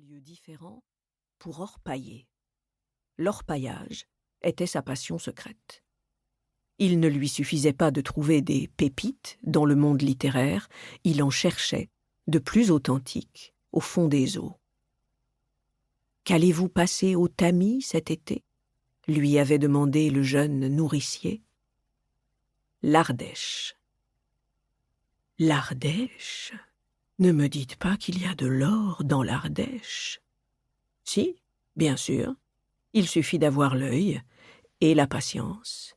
lieux différents pour orpailler. L'orpaillage était sa passion secrète. Il ne lui suffisait pas de trouver des pépites dans le monde littéraire, il en cherchait de plus authentiques au fond des eaux. « Qu'allez-vous passer au tamis cet été ?» lui avait demandé le jeune nourricier. « L'Ardèche. »« L'Ardèche ? Ne me dites pas qu'il y a de l'or dans l'Ardèche. »« Si, bien sûr. Il suffit d'avoir l'œil et la patience.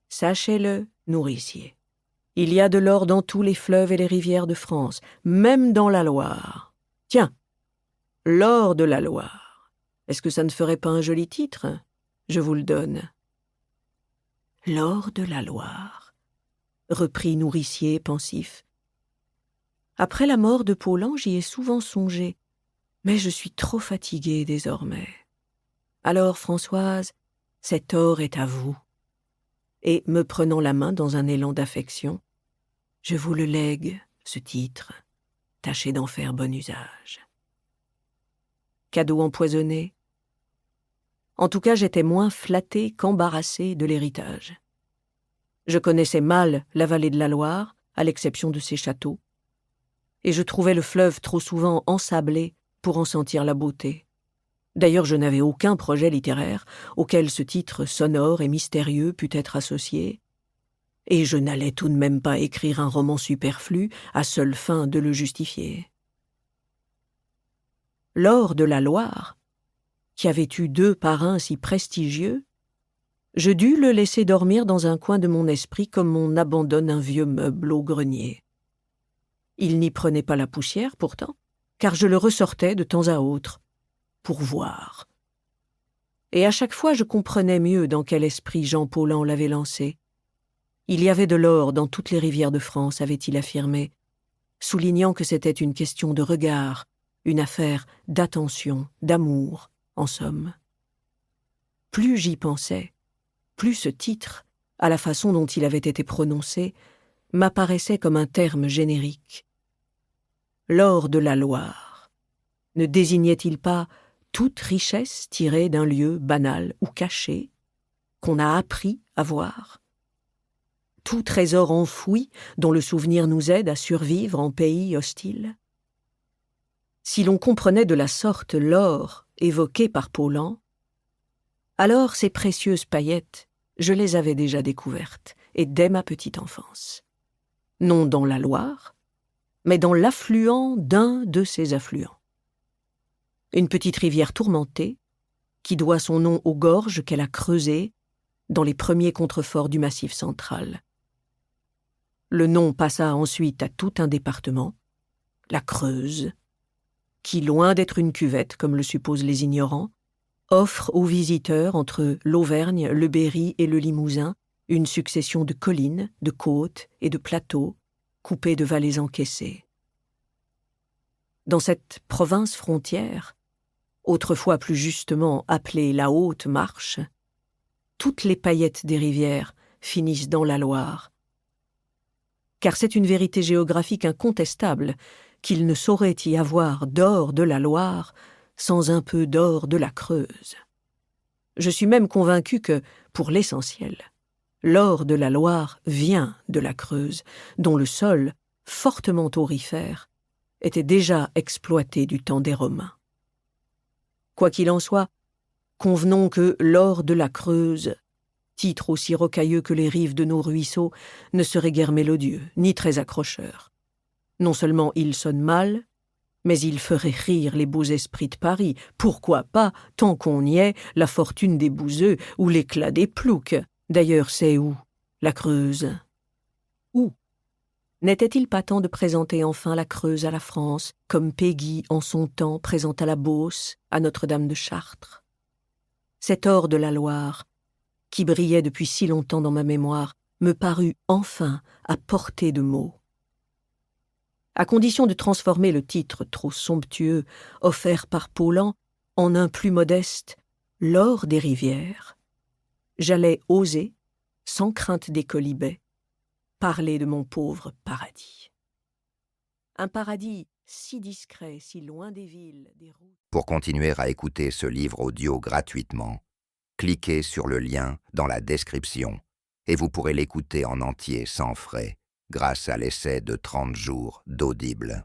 Sachez-le, nourricier. Il y a de l'or dans tous les fleuves et les rivières de France, même dans la Loire. Tiens, l'or de la Loire. Est-ce que ça ne ferait pas un joli titre ? Je vous le donne. L'or de la Loire, reprit nourricier pensif. Après la mort de Paulhan, j'y ai souvent songé, mais je suis trop fatigué désormais. Alors, Françoise, cet or est à vous. Et, me prenant la main dans un élan d'affection, je vous le lègue, ce titre. Tâchez d'en faire bon usage. Cadeau empoisonné. En tout cas, j'étais moins flatté qu'embarrassé de l'héritage. Je connaissais mal la vallée de la Loire, à l'exception de ses châteaux, et je trouvais le fleuve trop souvent ensablé pour en sentir la beauté. D'ailleurs, je n'avais aucun projet littéraire auquel ce titre sonore et mystérieux pût être associé, et je n'allais tout de même pas écrire un roman superflu à seule fin de le justifier. L'or de la Loire, qui avait eu 2 parrains si prestigieux, je dus le laisser dormir dans un coin de mon esprit comme on abandonne un vieux meuble au grenier. Il n'y prenait pas la poussière, pourtant, car je le ressortais de temps à autre, pour voir. Et à chaque fois je comprenais mieux dans quel esprit Jean Paulhan l'avait lancé. Il y avait de l'or dans toutes les rivières de France, avait-il affirmé, soulignant que c'était une question de regard, une affaire d'attention, d'amour, en somme. Plus j'y pensais, plus ce titre, à la façon dont il avait été prononcé, m'apparaissait comme un terme générique. L'or de la Loire, ne désignait-il pas toute richesse tirée d'un lieu banal ou caché, qu'on a appris à voir ? Tout trésor enfoui dont le souvenir nous aide à survivre en pays hostile ? Si l'on comprenait de la sorte l'or évoqué par Paulhan, alors ces précieuses paillettes, je les avais déjà découvertes, et dès ma petite enfance. Non dans la Loire, mais dans l'affluent d'un de ses affluents. Une petite rivière tourmentée, qui doit son nom aux gorges qu'elle a creusées dans les premiers contreforts du Massif central. Le nom passa ensuite à tout un département, la Creuse, qui, loin d'être une cuvette, comme le supposent les ignorants, offre aux visiteurs entre l'Auvergne, le Berry et le Limousin une succession de collines, de côtes et de plateaux, coupés de vallées encaissées. Dans cette province frontière, autrefois plus justement appelée la Haute Marche, toutes les paillettes des rivières finissent dans la Loire. Car c'est une vérité géographique incontestable qu'il ne saurait y avoir d'or de la Loire sans un peu d'or de la Creuse. Je suis même convaincu que, pour l'essentiel, l'or de la Loire vient de la Creuse, dont le sol, fortement aurifère, était déjà exploité du temps des Romains. Quoi qu'il en soit, convenons que l'or de la Creuse, titre aussi rocailleux que les rives de nos ruisseaux, ne serait guère mélodieux, ni très accrocheur. Non seulement il sonne mal, mais il ferait rire les beaux esprits de Paris. Pourquoi pas, tant qu'on y est, la fortune des bouseux ou l'éclat des ploucs. D'ailleurs, c'est où, la Creuse ? Où ? N'était-il pas temps de présenter enfin la Creuse à la France, comme Péguy, en son temps, présenta la Beauce à Notre-Dame de Chartres ? Cet or de la Loire, qui brillait depuis si longtemps dans ma mémoire, me parut enfin à portée de mots. À condition de transformer le titre trop somptueux offert par Paulhan en un plus modeste « l'or des rivières », j'allais oser, sans crainte des quolibets, parler de mon pauvre paradis. Un paradis si discret, si loin des villes, des routes. Pour continuer à écouter ce livre audio gratuitement, cliquez sur le lien dans la description et vous pourrez l'écouter en entier sans frais grâce à l'essai de 30 jours d'Audible.